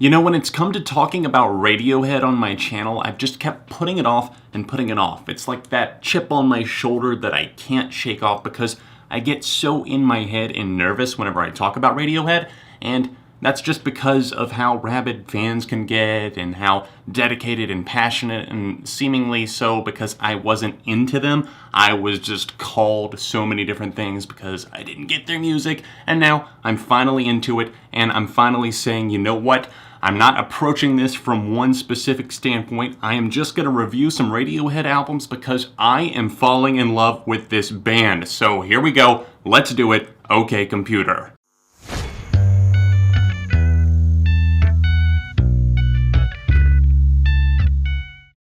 You know, when it's come to talking about Radiohead on my channel, I've just kept putting it off and putting it off. It's like that chip on my shoulder that I can't shake off because I get so in my head and nervous whenever I talk about Radiohead, and that's just because of how rabid fans can get and how dedicated and passionate, and seemingly so because I wasn't into them. I was just called so many different things because I didn't get their music, and now I'm finally into it, and I'm finally saying, you know what? I'm not approaching this from one specific standpoint. I am just going to review some Radiohead albums because I am falling in love with this band. So here we go. Let's do it. OK Computer.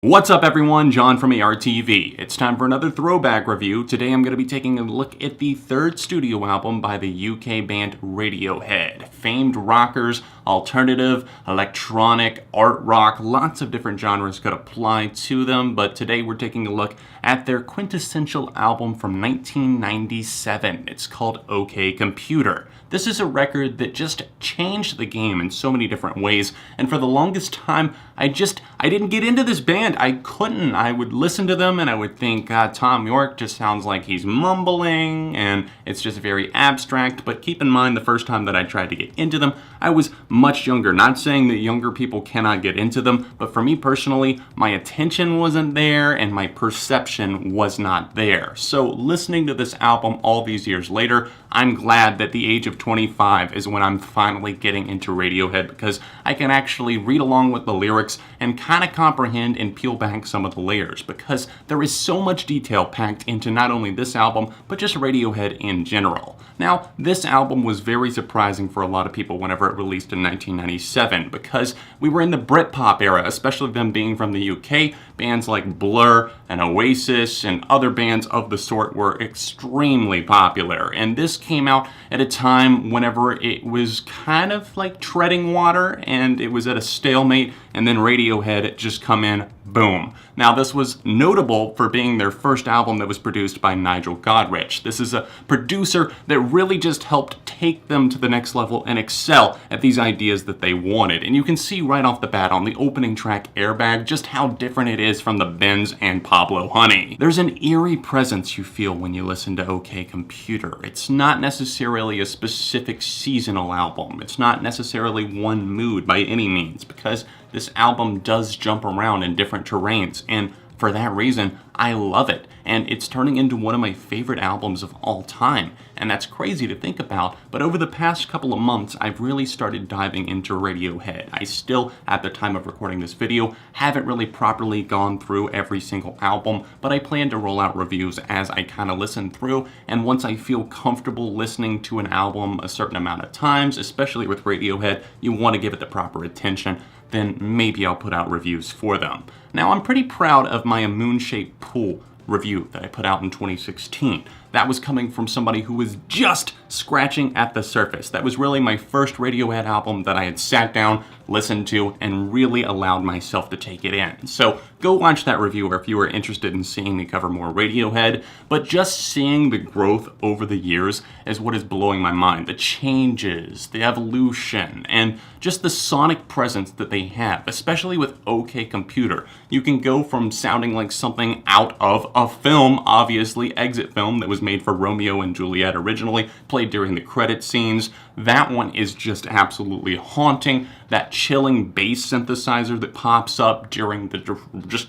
What's up everyone, John from ARTV. It's time for another throwback review. Today I'm going to be taking a look at the third studio album by the UK band Radiohead. Famed rockers, alternative, electronic, art rock, lots of different genres could apply to them, but today we're taking a look at their quintessential album from 1997. It's called OK Computer. This is a record that just changed the game in so many different ways, and for the longest time, I didn't get into this band. I couldn't. I would listen to them and I would think, God, Tom York just sounds like he's mumbling, and it's just very abstract, but keep in mind the first time that I tried to get into them, I was much younger. Not saying that younger people cannot get into them, but for me personally, my attention wasn't there and my perception was not there. So listening to this album all these years later, I'm glad that the age of 25 is when I'm finally getting into Radiohead, because I can actually read along with the lyrics and kind of comprehend and peel back some of the layers, because there is so much detail packed into not only this album, but just Radiohead in general. Now, this album was very surprising for a lot of people whenever it released in 1997, because we were in the Britpop era, especially them being from the UK. Bands like Blur and Oasis and other bands of the sort were extremely popular, and this came out at a time whenever it was kind of like treading water and it was at a stalemate, and then Radiohead just come in, boom. Now this was notable for being their first album that was produced by Nigel Godrich. This is a producer that really just helped take them to the next level and excel at these ideas that they wanted. And you can see right off the bat on the opening track, Airbag, just how different it is from the Benz and Pablo Honey. There's an eerie presence you feel when you listen to OK Computer. It's not necessarily a specific seasonal album. It's not necessarily one mood by any means, because this album does jump around in different terrains, and for that reason, I love it, and it's turning into one of my favorite albums of all time, and that's crazy to think about, but over the past couple of months, I've really started diving into Radiohead. I still, at the time of recording this video, haven't really properly gone through every single album, but I plan to roll out reviews as I kind of listen through, and once I feel comfortable listening to an album a certain amount of times, especially with Radiohead, you want to give it the proper attention, then maybe I'll put out reviews for them. Now, I'm pretty proud of my A Moon-Shaped Pool review that I put out in 2016. That was coming from somebody who was just scratching at the surface. That was really my first Radiohead album that I had sat down, listened to, and really allowed myself to take it in. So go watch that review if you are interested in seeing me cover more Radiohead, but just seeing the growth over the years is what is blowing my mind. The changes, the evolution, and just the sonic presence that they have, especially with OK Computer. You can go from sounding like something out of a film, obviously, exit film, that was made for Romeo and Juliet originally, played during the credit scenes. That one is just absolutely haunting. That chilling bass synthesizer that pops up during the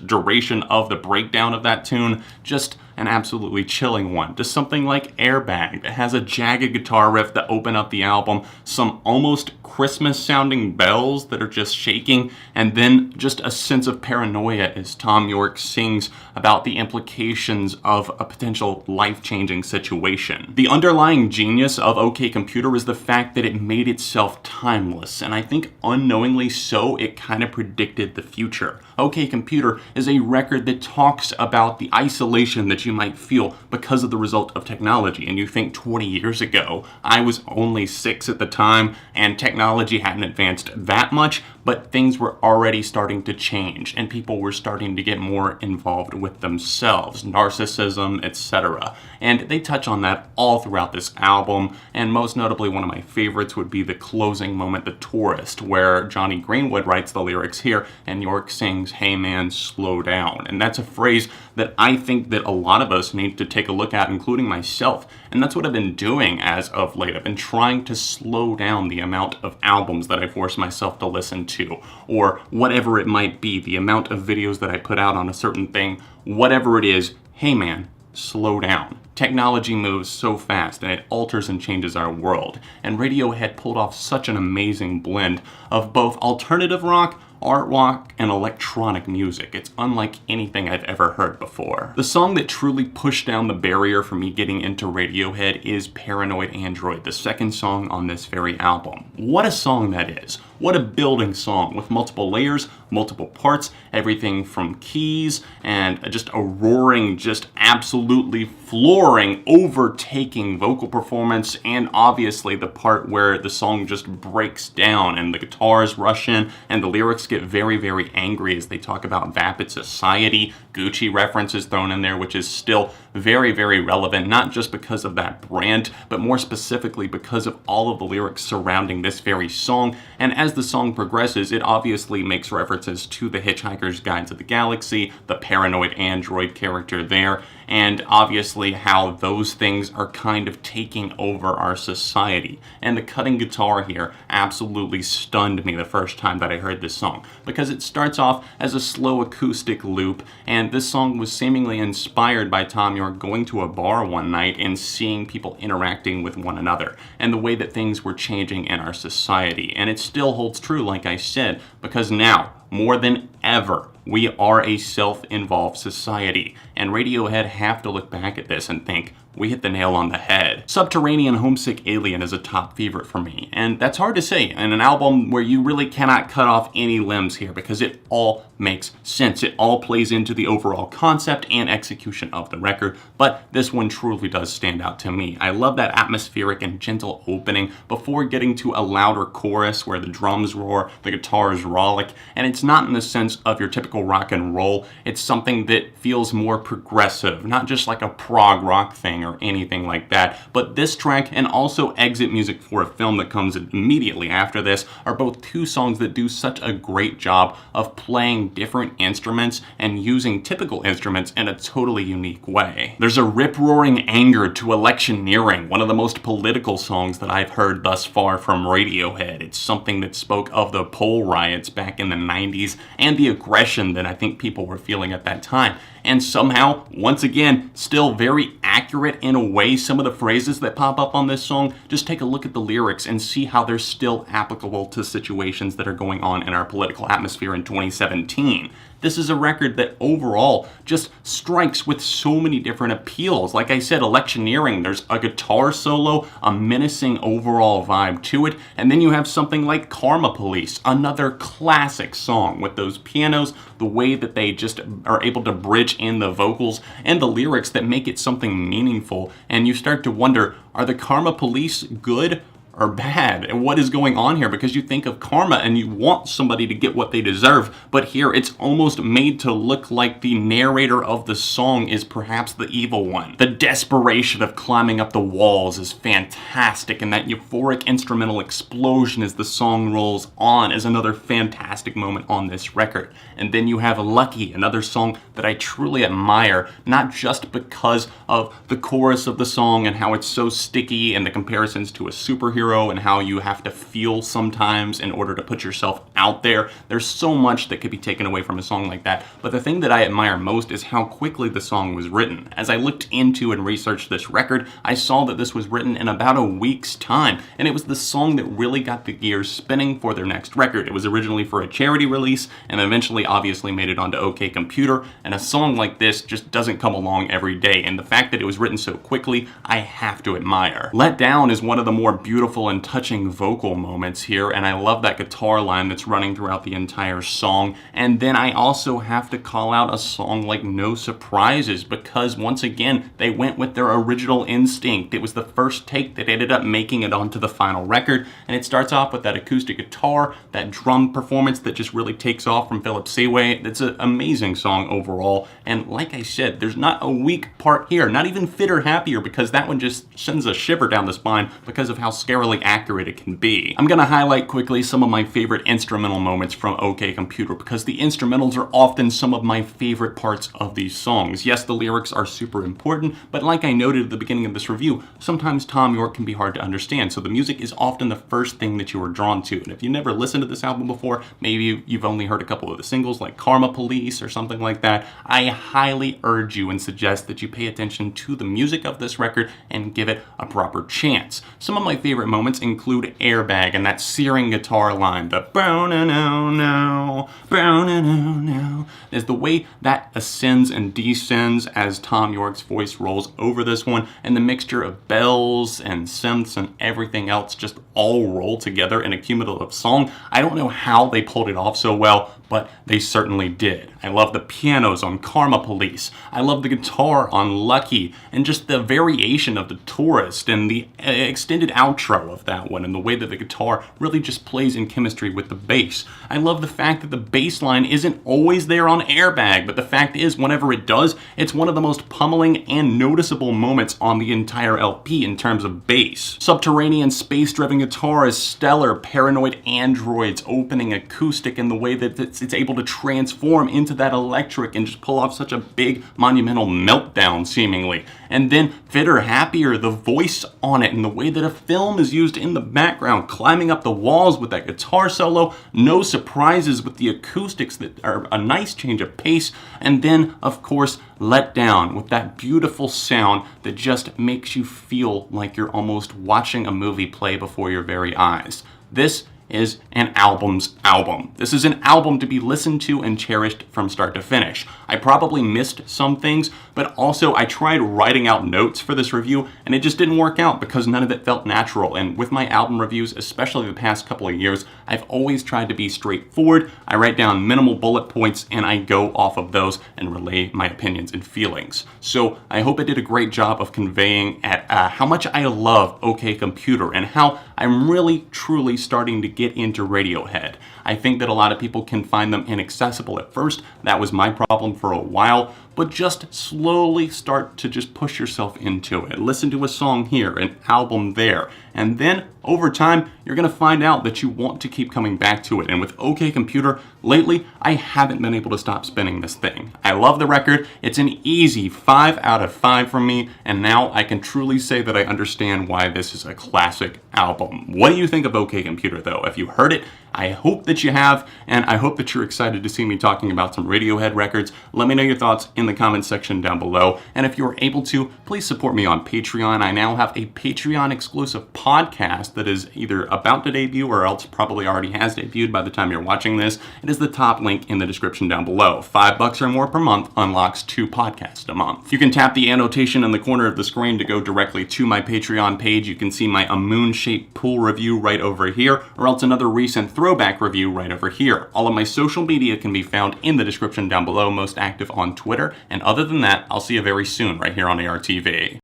duration of the breakdown of that tune, just an absolutely chilling one. To something like Airbag that has a jagged guitar riff that open up the album, some almost Christmas sounding bells that are just shaking, and then just a sense of paranoia as Tom York sings about the implications of a potential life-changing situation. The underlying genius of OK Computer is the fact that it made itself timeless, and I think unknowingly so, it kind of predicted the future. OK Computer is a record that talks about the isolation that you might feel because of the result of technology. And you think 20 years ago, I was only 6 at the time, and technology hadn't advanced that much, but things were already starting to change, and people were starting to get more involved with themselves, narcissism, etc. And they touch on that all throughout this album, and most notably one of my favorites would be the closing moment, The Tourist, where Johnny Greenwood writes the lyrics here, and York sings, "Hey man, slow down." And that's a phrase that I think that a lot of us need to take a look at, including myself. And that's what I've been doing as of late. I've been trying to slow down the amount of albums that I force myself to listen to, or whatever it might be, the amount of videos that I put out on a certain thing, whatever it is. Hey man, slow down. Technology moves so fast and it alters and changes our world. And Radiohead pulled off such an amazing blend of both alternative rock, art rock, and electronic music. It's unlike anything I've ever heard before. The song that truly pushed down the barrier for me getting into Radiohead is Paranoid Android, the second song on this very album. What a song that is. What a building song with multiple layers, multiple parts, everything from keys and just a roaring, just absolutely flooring, overtaking vocal performance, and obviously the part where the song just breaks down and the guitars rush in and the lyrics get very, very angry as they talk about vapid society. Gucci references thrown in there, which is still very, very relevant, not just because of that brand, but more specifically because of all of the lyrics surrounding this very song. And as the song progresses, it obviously makes references to the Hitchhiker's Guide to the Galaxy, the paranoid android character there, and obviously how those things are kind of taking over our society. And the cutting guitar here absolutely stunned me the first time that I heard this song, because it starts off as a slow acoustic loop, and this song was seemingly inspired by Tom York going to a bar one night and seeing people interacting with one another, and the way that things were changing in our society. And it still holds true, like I said, because now, more than ever, we are a self-involved society, and Radiohead have to look back at this and think, we hit the nail on the head. Subterranean Homesick Alien is a top favorite for me, and that's hard to say in an album where you really cannot cut off any limbs here because it all makes sense. It all plays into the overall concept and execution of the record, but this one truly does stand out to me. I love that atmospheric and gentle opening before getting to a louder chorus where the drums roar, the guitars rollick, and it's not in the sense of your typical rock and roll. It's something that feels more progressive, not just like a prog rock thing or anything like that. But this track and also exit music for a film that comes immediately after this are both two songs that do such a great job of playing different instruments and using typical instruments in a totally unique way. There's a rip-roaring anger to Electioneering, one of the most political songs that I've heard thus far from Radiohead. It's something that spoke of the poll riots back in the 90s and the aggression that I think people were feeling at that time. And somehow, once again, still very accurate in a way. Some of the phrases that pop up on this song, just take a look at the lyrics and see how they're still applicable to situations that are going on in our political atmosphere in 2017. This is a record that overall just strikes with so many different appeals. Like I said, Electioneering, there's a guitar solo, a menacing overall vibe to it, and then you have something like Karma Police, another classic song with those pianos, the way that they just are able to bridge in the vocals and the lyrics that make it something meaningful, and you start to wonder, are the Karma Police good or bad, and what is going on here? Because you think of karma and you want somebody to get what they deserve, but here it's almost made to look like the narrator of the song is perhaps the evil one. The desperation of climbing up the walls is fantastic, and that euphoric instrumental explosion as the song rolls on is another fantastic moment on this record. And then you have Lucky, another song that I truly admire, not just because of the chorus of the song and how it's so sticky and the comparisons to a superhero and how you have to feel sometimes in order to put yourself out there. There's so much that could be taken away from a song like that, but the thing that I admire most is how quickly the song was written. As I looked into and researched this record, I saw that this was written in about a week's time, and it was the song that really got the gears spinning for their next record. It was originally for a charity release, and eventually obviously made it onto OK Computer, and a song like this just doesn't come along every day, and the fact that it was written so quickly, I have to admire. Let Down is one of the more beautiful beautiful and touching vocal moments here, and I love that guitar line that's running throughout the entire song. And then I also have to call out a song like No Surprises, because once again, they went with their original instinct. It was the first take that ended up making it onto the final record, and it starts off with that acoustic guitar, that drum performance that just really takes off from Philip Seway. It's an amazing song overall, and like I said, there's not a weak part here, not even Fitter Happier, because that one just sends a shiver down the spine because of how scarily accurate it can be. I'm gonna highlight quickly some of my favorite instrumental moments from OK Computer, because the instrumentals are often some of my favorite parts of these songs. Yes, the lyrics are super important, but like I noted at the beginning of this review, sometimes Thom Yorke can be hard to understand, so the music is often the first thing that you are drawn to. And if you never listened to this album before, maybe you've only heard a couple of the singles like Karma Police or something like that, I highly urge you and suggest that you pay attention to the music of this record and give it a proper chance. Some of my favorite moments include Airbag and that searing guitar line, the bow-na-no-no, bow-na-no-no. There's the way that ascends and descends as Thom Yorke's voice rolls over this one, and the mixture of bells and synths and everything else just all roll together in a cumulative song. I don't know how they pulled it off so well, but they certainly did. I love the pianos on Karma Police. I love the guitar on Lucky, and just the variation of the Tourist and the extended outro of that one, and the way that the guitar really just plays in chemistry with the bass. I love the fact that the bass line isn't always there on Airbag, but the fact is, whenever it does, it's one of the most pummeling and noticeable moments on the entire LP in terms of bass. Subterranean space-driven guitar is stellar. Paranoid Androids opening acoustic in the way that it's able to transform into that electric and just pull off such a big monumental meltdown seemingly. And then Fitter Happier, the voice on it and the way that a film is used in the background, climbing up the walls with that guitar solo, No Surprises with the acoustics that are a nice change of pace, and then of course Let Down with that beautiful sound that just makes you feel like you're almost watching a movie play before your very eyes. This is an album's album. This is an album to be listened to and cherished from start to finish. I probably missed some things, but also I tried writing out notes for this review and it just didn't work out because none of it felt natural. And with my album reviews, especially the past couple of years, I've always tried to be straightforward. I write down minimal bullet points and I go off of those and relay my opinions and feelings. So I hope I did a great job of conveying how much I love OK Computer and how I'm really truly starting to get into Radiohead. I think that a lot of people can find them inaccessible at first. That was my problem for a while, but just slowly start to just push yourself into it. Listen to a song here, an album there, and then over time, you're gonna find out that you want to keep coming back to it. And with OK Computer, lately, I haven't been able to stop spinning this thing. I love the record. It's an easy 5 out of 5 from me, and now I can truly say that I understand why this is a classic album. What do you think of OK Computer, though? If you heard it, I hope that you have, and I hope that you're excited to see me talking about some Radiohead records. Let me know your thoughts in the comments section down below, and if you're able to, please support me on Patreon. I now have a Patreon exclusive podcast that is either about to debut or else probably already has debuted by the time you're watching this. It is the top link in the description down below. $5 or more per month unlocks 2 podcasts a month. You can tap the annotation in the corner of the screen to go directly to my Patreon page. You can see a moon-shaped pool review right over here, or else another recent throwback review right over here. All of my social media can be found in the description down below, most active on Twitter. And other than that, I'll see you very soon right here on ARTV.